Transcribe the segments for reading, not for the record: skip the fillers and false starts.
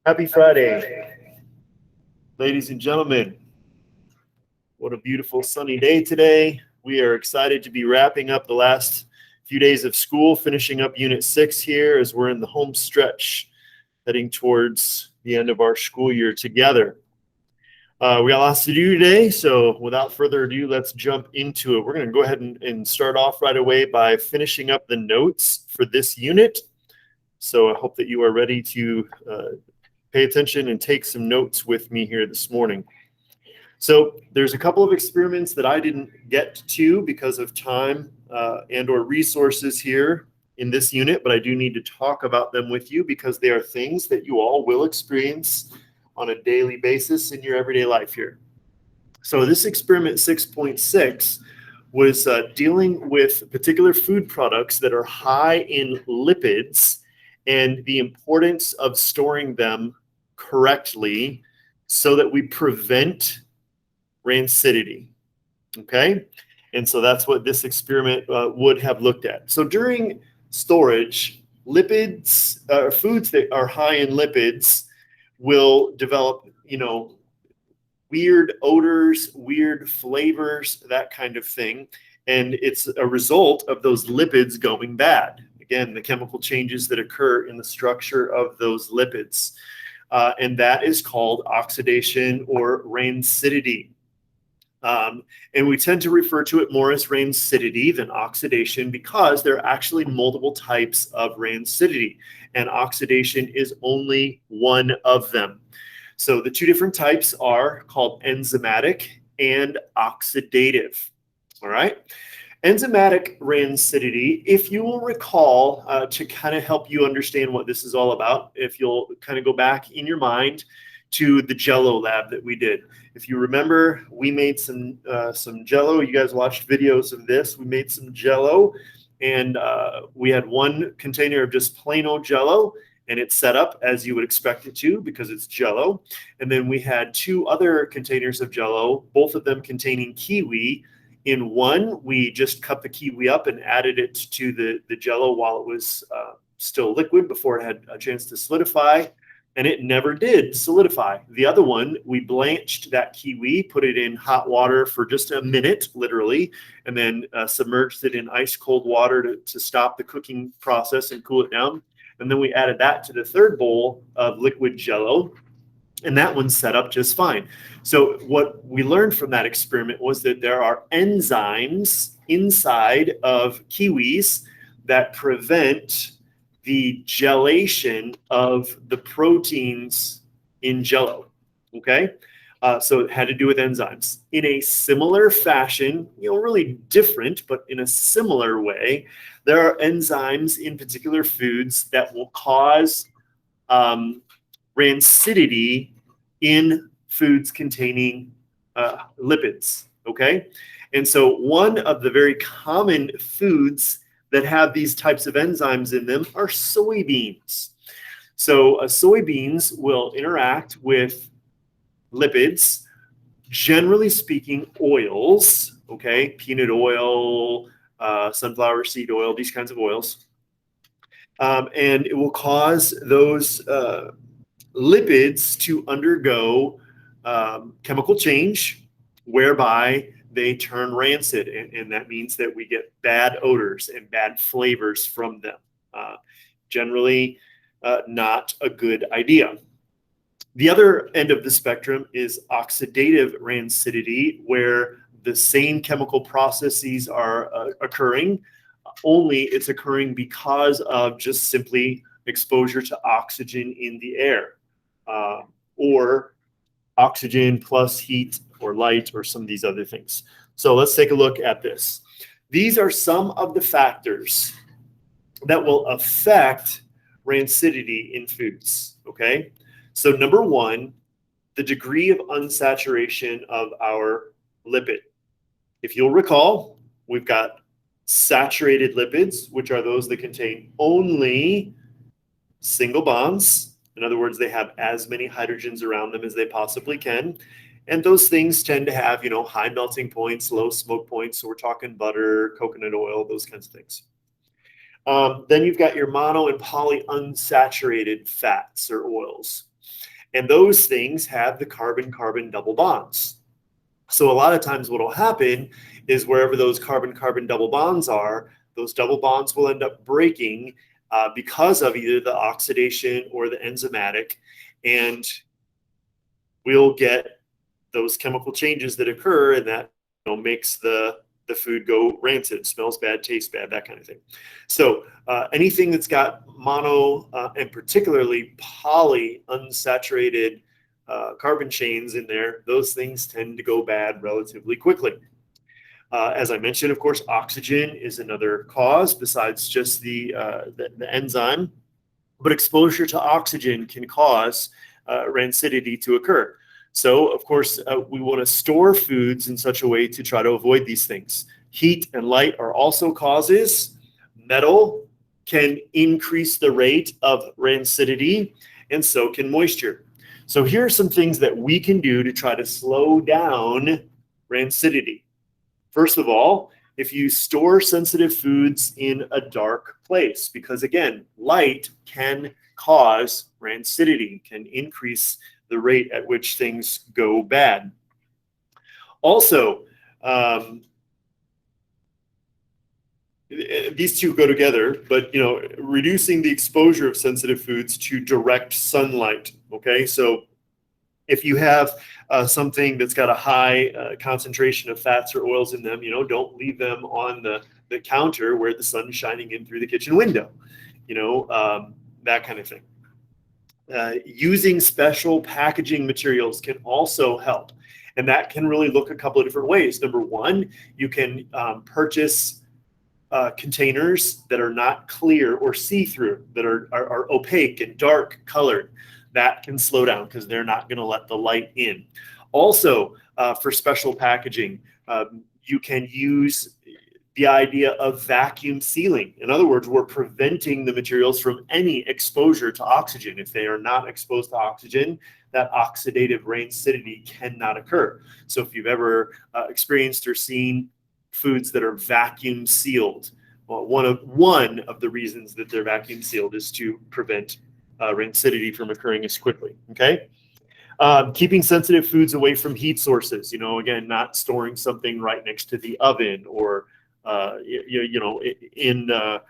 Happy Friday, ladies and gentlemen. What a beautiful sunny day today. We are excited to be wrapping up the last few days of school, finishing up Unit 6 here as we're in the home stretch, heading towards the end of our school year together. We got lots to do today, so without further ado, let's jump into it. We're going to go ahead and start off right away by finishing up the notes for this unit. So I hope that you are ready to pay attention and take some notes with me here this morning. So there's a couple of experiments that I didn't get to because of time and or resources here in this unit, but I do need to talk about them with you because they are things that you all will experience on a daily basis in your everyday life here. So this experiment 6.6 was dealing with particular food products that are high in lipids and the importance of storing them correctly so that we prevent rancidity. Okay, and so that's what this experiment would have looked at. So during storage, lipids, foods that are high in lipids will develop, weird odors, weird flavors, that kind of thing. And it's a result of those lipids going bad. Again, the chemical changes that occur in the structure of those lipids. And that is called oxidation or rancidity. And we tend to refer to it more as rancidity than oxidation because there are actually multiple types of rancidity, and oxidation is only one of them. So the two different types are called enzymatic and oxidative. All right. Enzymatic rancidity, if you will recall, to kind of help you understand what this is all about, if you'll kind of go back in your mind to the Jell-O lab that we did. If you remember, we made some Jell-O. You guys watched videos of this. We made some Jell-O, and we had one container of just plain old Jell-O, and it's set up as you would expect it to because it's Jell-O. And then we had two other containers of Jell-O, both of them containing kiwi. In one, we just cut the kiwi up and added it to the Jell-O while it was still liquid before it had a chance to solidify. And it never did solidify. The other one, we blanched that kiwi, put it in hot water for just a minute, literally, and then submerged it in ice cold water to stop the cooking process and cool it down. And then we added that to the third bowl of liquid Jell-O, and that one's set up just fine. So what we learned from that experiment was that there are enzymes inside of kiwis that prevent the gelation of the proteins in Jell-O. Okay, so it had to do with enzymes. In a similar fashion, really different, but in a similar way, there are enzymes in particular foods that will cause rancidity in foods containing lipids. Okay, and so one of the very common foods that have these types of enzymes in them are soybeans. So soybeans will interact with lipids, generally speaking, oils, okay, peanut oil, sunflower seed oil, these kinds of oils. And it will cause those lipids to undergo chemical change, whereby they turn rancid, and that means that we get bad odors and bad flavors from them. Generally, not a good idea. The other end of the spectrum is oxidative rancidity, where the same chemical processes are occurring, only it's occurring because of just simply exposure to oxygen in the air, or oxygen plus heat or light or some of these other things. So let's take a look at this. These are some of the factors that will affect rancidity in foods, okay? So number one, the degree of unsaturation of our lipid. If you'll recall, we've got saturated lipids, which are those that contain only single bonds. In other words, they have as many hydrogens around them as they possibly can. And those things tend to have, high melting points, low smoke points. So we're talking butter, coconut oil, those kinds of things. Then you've got your mono and polyunsaturated fats or oils. And those things have the carbon-carbon double bonds. So a lot of times what will happen is wherever those carbon-carbon double bonds are, those double bonds will end up breaking because of either the oxidation or the enzymatic, and we'll get those chemical changes that occur, and that makes the food go rancid, smells bad, tastes bad, that kind of thing. So anything that's got mono and particularly polyunsaturated carbon chains in there, those things tend to go bad relatively quickly. As I mentioned, of course, oxygen is another cause besides just the enzyme, but exposure to oxygen can cause rancidity to occur. So, of course, we want to store foods in such a way to try to avoid these things. Heat and light are also causes. Metal can increase the rate of rancidity, and so can moisture. So here are some things that we can do to try to slow down rancidity. First of all, if you store sensitive foods in a dark place, because again, light can cause rancidity, can increase the rate at which things go bad. Also, these two go together, but reducing the exposure of sensitive foods to direct sunlight. Okay, so if you have something that's got a high concentration of fats or oils in them, don't leave them on the counter where the sun's shining in through the kitchen window, that kind of thing. Using special packaging materials can also help. And that can really look a couple of different ways. Number one, you can purchase containers that are not clear or see-through, that are opaque and dark colored. That can slow down because they're not going to let the light in. Also, for special packaging, you can use the idea of vacuum sealing. In other words, we're preventing the materials from any exposure to oxygen. If they are not exposed to oxygen, that oxidative rancidity cannot occur. So if you've ever experienced or seen foods that are vacuum sealed, well, one of the reasons that they're vacuum sealed is to prevent rancidity from occurring as quickly. Okay. Keeping sensitive foods away from heat sources. Again, not storing something right next to the oven or in at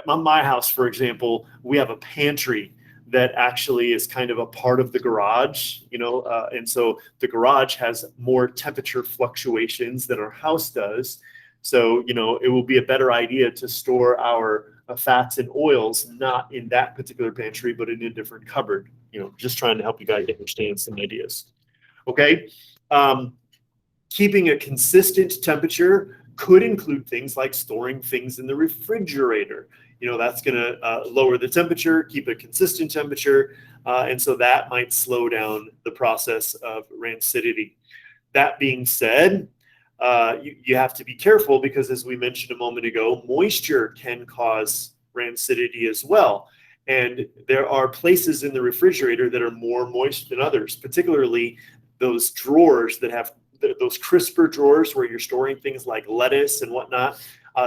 my house, for example, we have a pantry that actually is kind of a part of the garage, and so the garage has more temperature fluctuations than our house does. So, it will be a better idea to store our fats and oils not in that particular pantry, but in a different cupboard, just trying to help you guys understand some ideas. Okay. Keeping a consistent temperature could include things like storing things in the refrigerator. That's going to lower the temperature, keep a consistent temperature, and so that might slow down the process of rancidity. That being said, you have to be careful because, as we mentioned a moment ago, moisture can cause rancidity as well. And there are places in the refrigerator that are more moist than others, particularly those drawers that have those crisper drawers where you're storing things like lettuce and whatnot.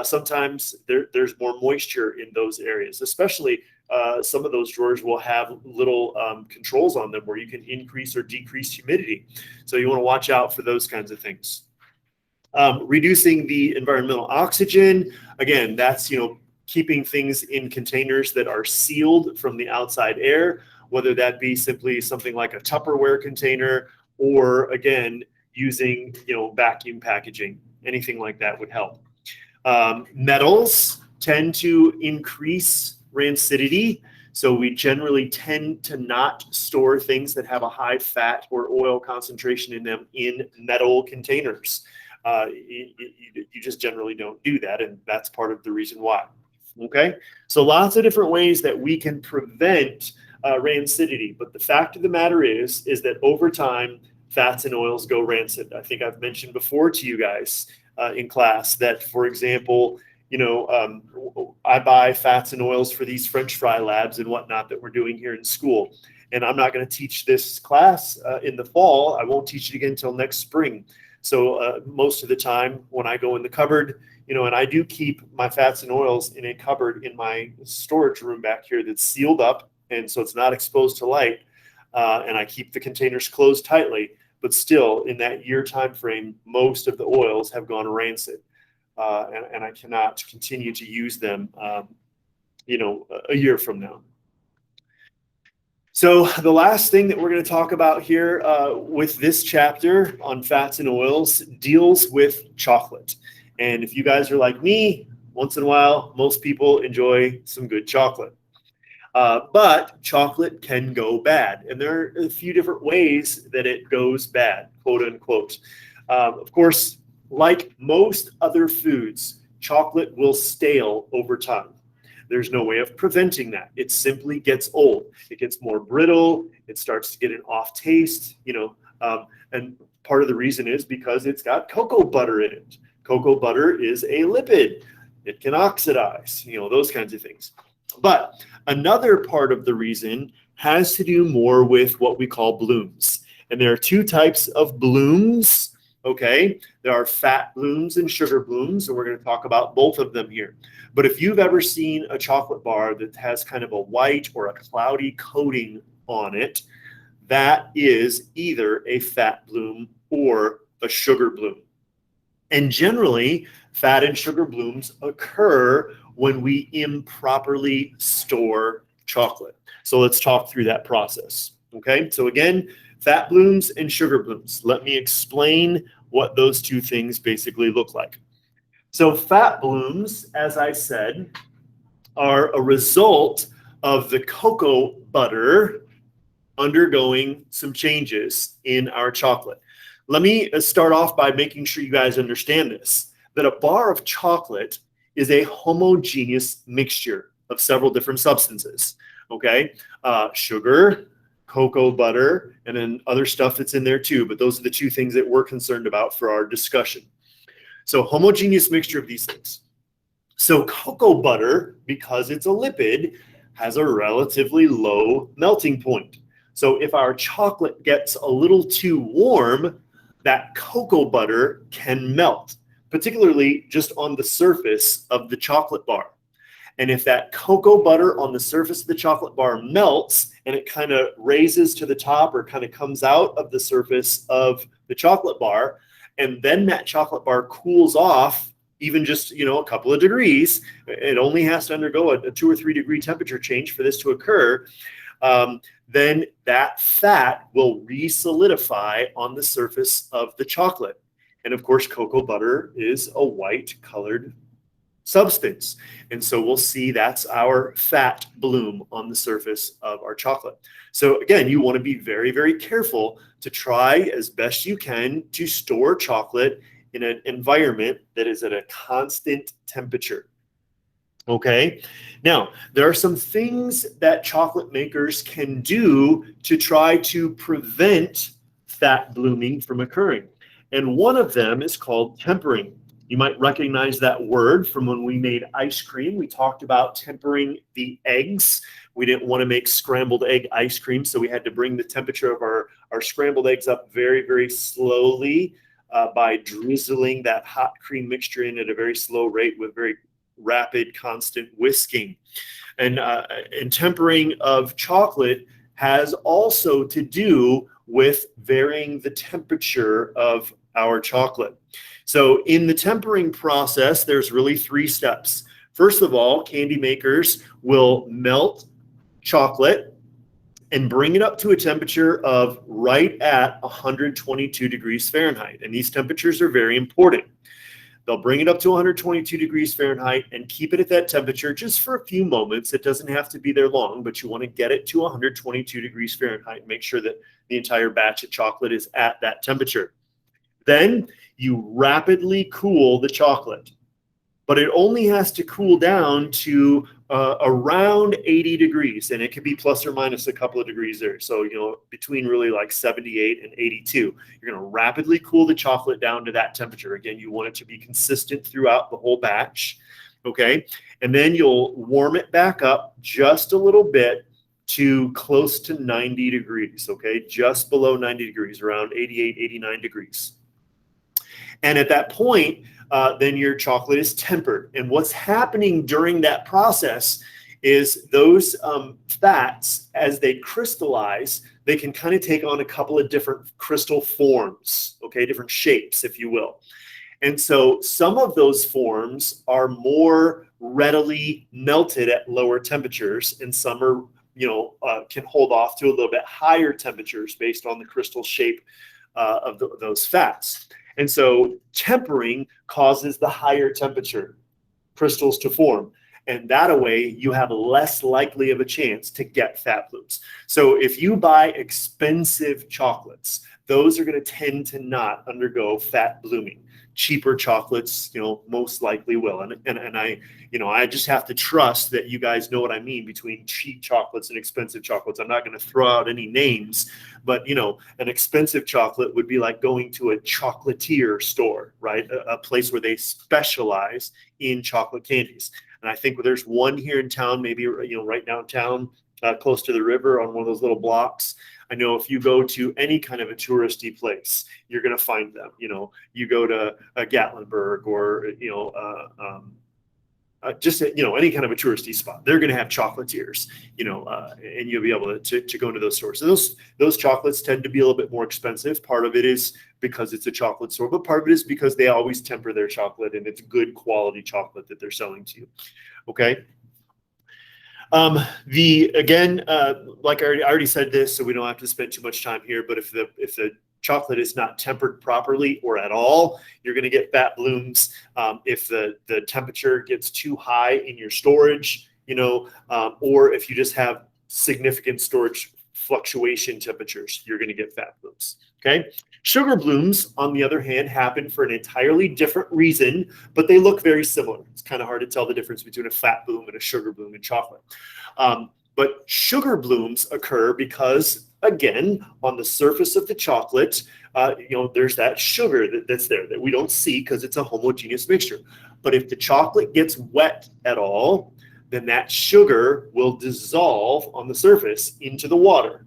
Sometimes there's more moisture in those areas, especially some of those drawers will have little controls on them where you can increase or decrease humidity. So you want to watch out for those kinds of things. Reducing the environmental oxygen, again, that's keeping things in containers that are sealed from the outside air, whether that be simply something like a Tupperware container or, again, using vacuum packaging. Anything like that would help. Metals tend to increase rancidity, so we generally tend to not store things that have a high fat or oil concentration in them in metal containers. You just generally don't do that, and that's part of the reason why. Okay, so lots of different ways that we can prevent rancidity, but the fact of the matter is that over time, fats and oils go rancid. I think I've mentioned before to you guys in class that, for example, I buy fats and oils for these French fry labs and whatnot that we're doing here in school. And I'm not going to teach this class in the fall. I won't teach it again until next spring. So most of the time when I go in the cupboard, and I do keep my fats and oils in a cupboard in my storage room back here that's sealed up, and so it's not exposed to light, and I keep the containers closed tightly. But still, in that year time frame, most of the oils have gone rancid, and I cannot continue to use them, a year from now. So the last thing that we're going to talk about here with this chapter on fats and oils deals with chocolate. And if you guys are like me, once in a while, most people enjoy some good chocolate. But chocolate can go bad. And there are a few different ways that it goes bad, quote unquote. Of course, like most other foods, chocolate will stale over time. There's no way of preventing that. It simply gets old. It gets more brittle. It starts to get an off taste, and part of the reason is because it's got cocoa butter in it. Cocoa butter is a lipid. It can oxidize, those kinds of things. But another part of the reason has to do more with what we call blooms. And there are two types of blooms, okay? There are fat blooms and sugar blooms, and we're going to talk about both of them here. But if you've ever seen a chocolate bar that has kind of a white or a cloudy coating on it, that is either a fat bloom or a sugar bloom. And generally, fat and sugar blooms occur when we improperly store chocolate. So let's talk through that process. Okay, so again, fat blooms and sugar blooms. Let me explain what those two things basically look like. So fat blooms, as I said, are a result of the cocoa butter undergoing some changes in our chocolate. Let me start off by making sure you guys understand this, that a bar of chocolate is a homogeneous mixture of several different substances, okay? Sugar, cocoa butter, and then other stuff that's in there too, but those are the two things that we're concerned about for our discussion. So homogeneous mixture of these things. So cocoa butter, because it's a lipid, has a relatively low melting point. So if our chocolate gets a little too warm, that cocoa butter can melt, particularly just on the surface of the chocolate bar. And if that cocoa butter on the surface of the chocolate bar melts and it kind of raises to the top or kind of comes out of the surface of the chocolate bar, and then that chocolate bar cools off even just, a couple of degrees, it only has to undergo a 2 or 3 degree temperature change for this to occur, then that fat will re-solidify on the surface of the chocolate. And of course, cocoa butter is a white colored substance. And so we'll see that's our fat bloom on the surface of our chocolate. So again, you want to be very, very careful to try as best you can to store chocolate in an environment that is at a constant temperature. Okay, now there are some things that chocolate makers can do to try to prevent fat blooming from occurring. And one of them is called tempering. You might recognize that word from when we made ice cream. We talked about tempering the eggs. We didn't want to make scrambled egg ice cream, so we had to bring the temperature of our scrambled eggs up very, very slowly by drizzling that hot cream mixture in at a very slow rate with very rapid, constant whisking. And tempering of chocolate has also to do with varying the temperature of our chocolate. So in the tempering process, there's really 3 steps. First of all, candy makers will melt chocolate and bring it up to a temperature of right at 122 degrees Fahrenheit. And these temperatures are very important. They'll bring it up to 122 degrees Fahrenheit and keep it at that temperature just for a few moments. It doesn't have to be there long, but you want to get it to 122 degrees Fahrenheit and make sure that the entire batch of chocolate is at that temperature. Then you rapidly cool the chocolate, but it only has to cool down to around 80 degrees, and it could be plus or minus a couple of degrees there. So, between really like 78 and 82, you're going to rapidly cool the chocolate down to that temperature. Again, you want it to be consistent throughout the whole batch, okay? And then you'll warm it back up just a little bit to close to 90 degrees, okay? Just below 90 degrees, around 88, 89 degrees. And at that point, then your chocolate is tempered. And what's happening during that process is those fats, as they crystallize, they can kind of take on a couple of different crystal forms, okay, different shapes, if you will. And so some of those forms are more readily melted at lower temperatures, and some are, can hold off to a little bit higher temperatures based on the crystal shape of those fats. And so tempering causes the higher temperature crystals to form. And that way you have less likely of a chance to get fat blooms. So if you buy expensive chocolates, those are going to tend to not undergo fat blooming. Cheaper chocolates, most likely will. And I just have to trust that you guys know what I mean between cheap chocolates and expensive chocolates. I'm not going to throw out any names, but an expensive chocolate would be like going to a chocolatier store, right? A place where they specialize in chocolate candies. And I think there's one here in town, maybe right downtown, close to the river on one of those little blocks. I know if you go to any kind of a touristy place, you're going to find them. You go to Gatlinburg or just any kind of a touristy spot, they're going to have chocolatiers. And you'll be able to go into those stores. So those chocolates tend to be a little bit more expensive. Part of it is because it's a chocolate store, but part of it is because they always temper their chocolate and it's good quality chocolate that they're selling to you. Okay. Like I already said this, so we don't have to spend too much time here, but if the chocolate is not tempered properly or at all, you're going to get fat blooms. If the temperature gets too high in your storage, or if you just have significant storage fluctuation temperatures, you're going to get fat blooms. Okay. Sugar blooms, on the other hand, happen for an entirely different reason, but they look very similar. It's kind of hard to tell the difference between a fat bloom and a sugar bloom in chocolate. But sugar blooms occur because, again, on the surface of the chocolate, there's that sugar that's there that we don't see because it's a homogeneous mixture. But if the chocolate gets wet at all, then that sugar will dissolve on the surface into the water.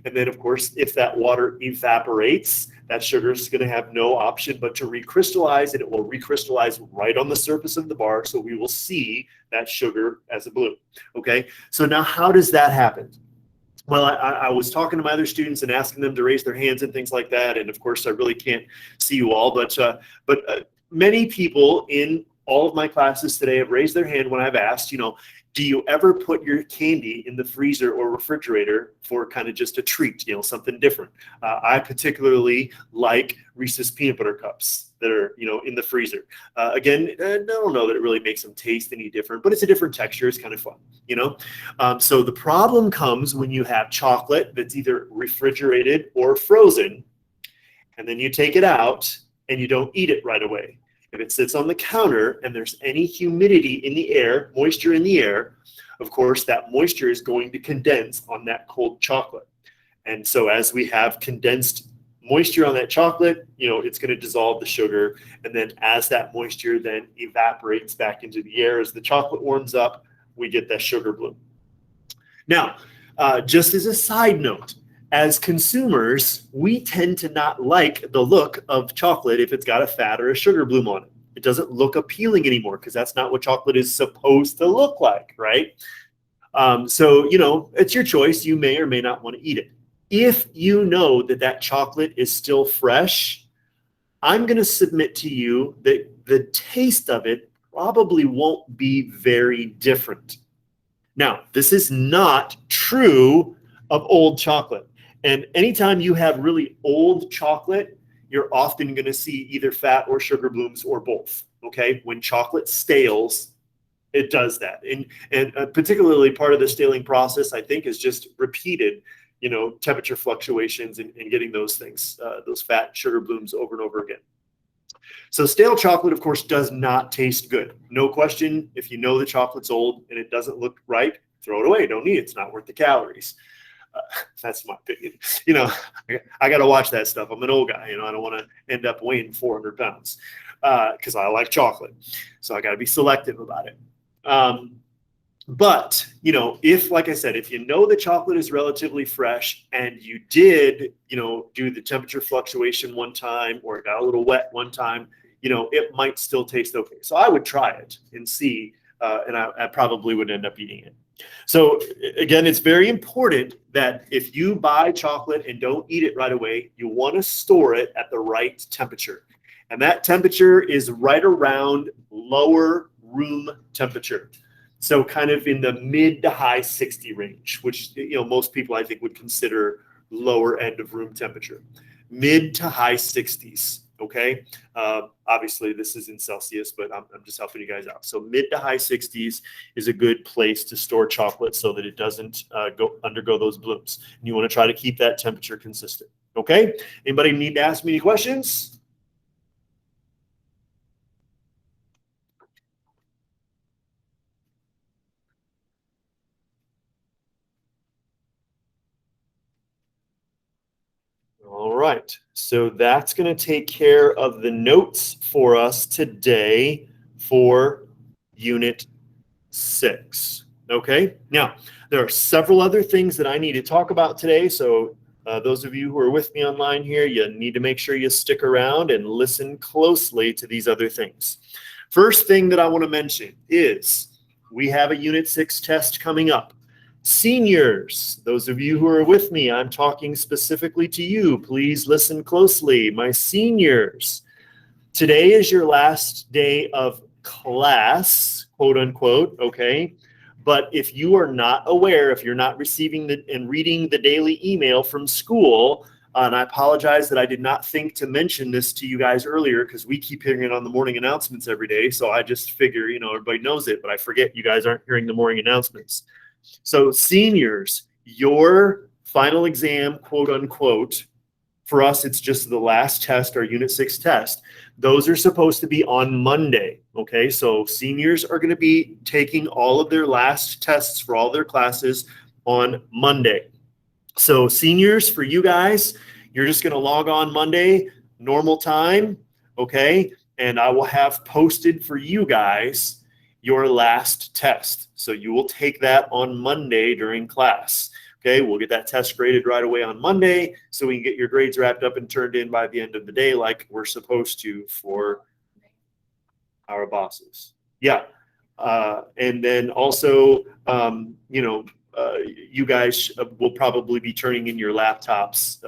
And then, of course, if that water evaporates, that sugar is going to have no option but to recrystallize, and it will recrystallize right on the surface of the bar. So we will see that sugar as a bloom. Okay, so now how does that happen? Well, I was talking to my other students and asking them to raise their hands and things like that. And of course, I really can't see you all, but many people in all of my classes today have raised their hand when I've asked, do you ever put your candy in the freezer or refrigerator for kind of just a treat, something different? I particularly like Reese's peanut butter cups that are, in the freezer. Again, I don't know that it really makes them taste any different, but it's a different texture. It's kind of fun, So the problem comes when you have chocolate that's either refrigerated or frozen, and then you take it out and you don't eat it right away. If it sits on the counter and there's any humidity in the air, moisture in the air, of course, that moisture is going to condense on that cold chocolate. And so as we have condensed moisture on that chocolate, it's going to dissolve the sugar. And then as that moisture then evaporates back into the air, as the chocolate warms up, we get that sugar bloom. Now, just as a side note, as consumers, we tend to not like the look of chocolate if it's got a fat or a sugar bloom on it. It doesn't look appealing anymore because that's not what chocolate is supposed to look like, right? So, it's your choice. You may or may not want to eat it. If you know that chocolate is still fresh, I'm going to submit to you that the taste of it probably won't be very different. Now, this is not true of old chocolate. And anytime you have really old chocolate, you're often going to see either fat or sugar blooms or both. Okay, when chocolate stales, it does that. And particularly part of the staling process, I think, is just repeated, temperature fluctuations and getting those things, those fat sugar blooms over and over again. So stale chocolate, of course, does not taste good. No question. If you know the chocolate's old and it doesn't look right, throw it away. Don't need it. It's not worth the calories. That's my opinion. I got to watch that stuff. I'm an old guy. I don't want to end up weighing 400 pounds because I like chocolate. So I got to be selective about it. But, if, like I said, if you know the chocolate is relatively fresh and you did, do the temperature fluctuation one time or it got a little wet one time, it might still taste okay. So I would try it and see, and I probably would end up eating it. So again, it's very important that if you buy chocolate and don't eat it right away, you want to store it at the right temperature. And that temperature is right around lower room temperature. So kind of in the mid to high 60 range, which most people I think would consider lower end of room temperature. Mid to high 60s. Okay. Obviously this is in Celsius, but I'm just helping you guys out. So mid to high 60s is a good place to store chocolate so that it doesn't undergo those blooms. And you want to try to keep that temperature consistent. Okay. Anybody need to ask me any questions? All right, so that's going to take care of the notes for us today for Unit 6. Okay, now there are several other things that I need to talk about today. So those of you who are with me online here, you need to make sure you stick around and listen closely to these other things. First thing that I want to mention is we have a Unit 6 test coming up. Seniors, those of you who are with me, I'm talking specifically to you. Please listen closely. My seniors, today is your last day of class, quote unquote, okay? But if you are not aware, if you're not receiving and reading the daily email from school, and I apologize that I did not think to mention this to you guys earlier because we keep hearing it on the morning announcements every day. So I just figure, everybody knows it, but I forget you guys aren't hearing the morning announcements. So seniors, your final exam, quote unquote, for us, it's just the last test, our Unit 6 test. Those are supposed to be on Monday, okay? So seniors are going to be taking all of their last tests for all their classes on Monday. So seniors, for you guys, you're just going to log on Monday, normal time, okay? And I will have posted for you guys your last test. So you will take that on Monday during class. Okay, we'll get that test graded right away on Monday so we can get your grades wrapped up and turned in by the end of the day like we're supposed to for our bosses. Yeah. And then also, you guys will probably be turning in your laptops,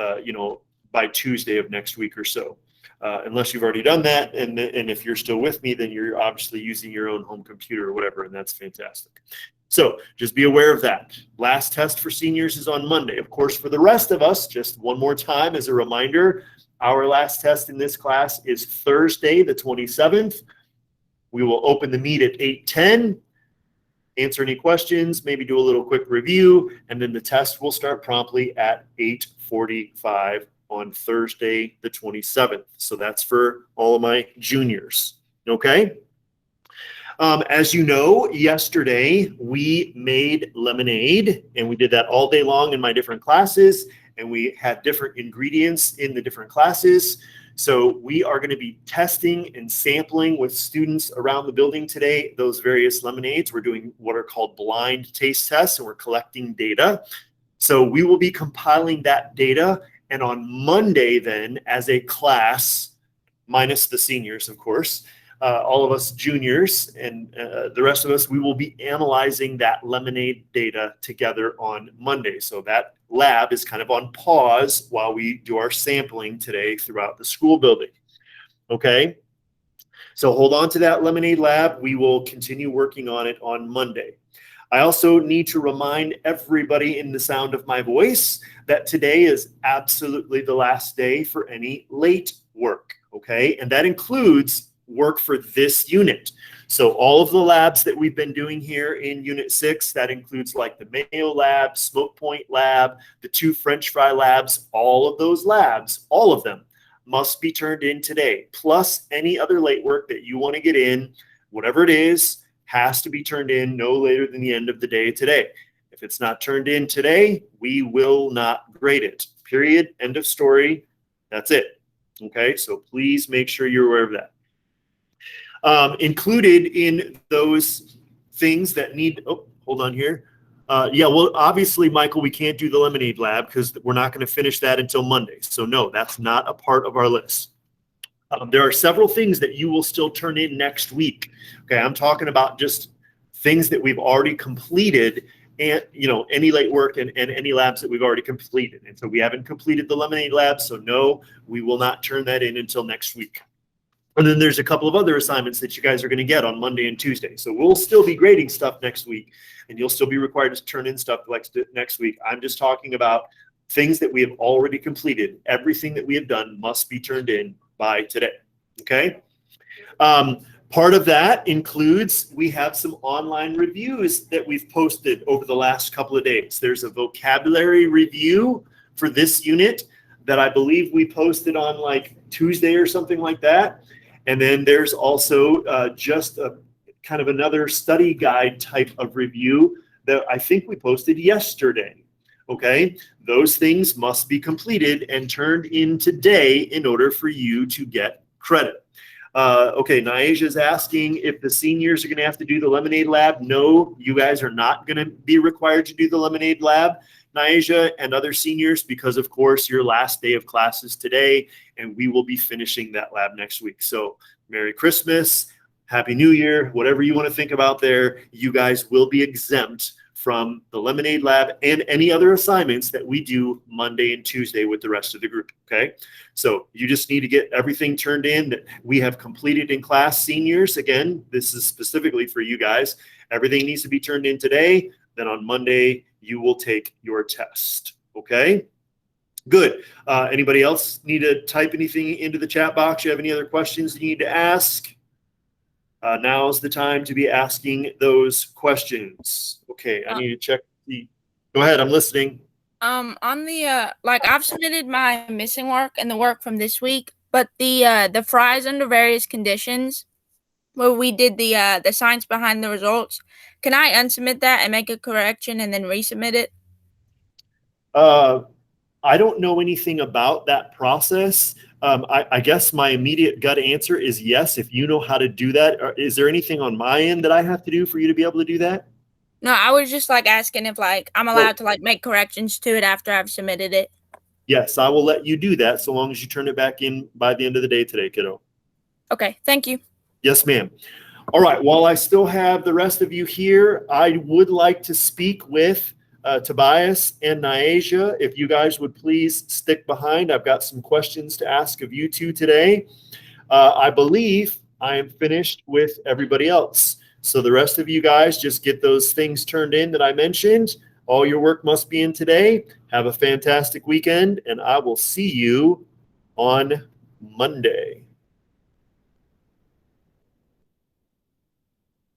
by Tuesday of next week or so. Unless you've already done that, and if you're still with me, then you're obviously using your own home computer or whatever, and that's fantastic. So just be aware of that. Last test for seniors is on Monday. Of course, for the rest of us, just one more time as a reminder, our last test in this class is Thursday, the 27th. We will open the meet at 8:10, answer any questions, maybe do a little quick review, and then the test will start promptly at 8:45 on Thursday, the 27th. So that's for all of my juniors, okay? As you know, yesterday we made lemonade, and we did that all day long in my different classes, and we had different ingredients in the different classes. So we are going to be testing and sampling with students around the building today those various lemonades. We're doing what are called blind taste tests, and we're collecting data. So we will be compiling that data, and on Monday then, as a class, minus the seniors, of course, all of us juniors and the rest of us, we will be analyzing that lemonade data together on Monday. So that lab is kind of on pause while we do our sampling today throughout the school building. Okay? So hold on to that lemonade lab. We will continue working on it on Monday. I also need to remind everybody in the sound of my voice that today is absolutely the last day for any late work, okay? And that includes work for this unit. So all of the labs that we've been doing here in Unit 6, that includes like the Mayo lab, Smoke Point lab, the 2 French fry labs, all of those labs, all of them must be turned in today, plus any other late work that you want to get in, whatever it is, has to be turned in no later than the end of the day today. If it's not turned in today, we will not grade it. Period. End of story. That's it. Okay, so please make sure you're aware of that. Included in those things that need, oh, hold on here. Yeah, well, obviously, Michael, we can't do the lemonade lab because we're not going to finish that until Monday. So no, that's not a part of our list. There are several things that you will still turn in next week. Okay, I'm talking about just things that we've already completed, and any late work and any labs that we've already completed. And so we haven't completed the lemonade lab, so no, we will not turn that in until next week. And then there's a couple of other assignments that you guys are going to get on Monday and Tuesday. So we'll still be grading stuff next week, and you'll still be required to turn in stuff next week. I'm just talking about things that we have already completed. Everything that we have done must be turned in by today. Okay. Part of that includes, we have some online reviews that we've posted over the last couple of days. There's a vocabulary review for this unit that I believe we posted on like Tuesday or something like that. And then there's also just a kind of another study guide type of review that I think we posted yesterday. Okay, those things must be completed and turned in today in order for you to get credit. Okay, Niaja is asking if the seniors are going to have to do the lemonade lab. No, you guys are not going to be required to do the lemonade lab, Niaja and other seniors, because of course your last day of class is today, and we will be finishing that lab next week. So Merry Christmas, Happy New Year, whatever you want to think about there, you guys will be exempt from the lemonade lab and any other assignments that we do Monday and Tuesday with the rest of the group. Okay, so you just need to get everything turned in that we have completed in class. Seniors, again, this is specifically for you guys. Everything needs to be turned in today. Then on Monday, you will take your test. Okay, good. Anybody else need to type anything into the chat box? You have any other questions you need to ask? Now's the time to be asking those questions. Okay, I need to check go ahead, I'm listening. On the I've submitted my missing work and the work from this week, but the fries under various conditions where we did the science behind the results, can I unsubmit that and make a correction and then resubmit it? I don't know anything about that process. I guess my immediate gut answer is yes, if you know how to do that. Is there anything on my end that I have to do for you to be able to do that? No, I was just asking if I'm allowed to make corrections to it after I've submitted it. Yes, I will let you do that so long as you turn it back in by the end of the day today, kiddo. Okay, thank you. Yes, ma'am. All right, while I still have the rest of you here, I would like to speak with Tobias and Niaja. If you guys would please stick behind. I've got some questions to ask of you two today. I believe I am finished with everybody else. So the rest of you guys just get those things turned in that I mentioned. All your work must be in today. Have a fantastic weekend, and I will see you on Monday.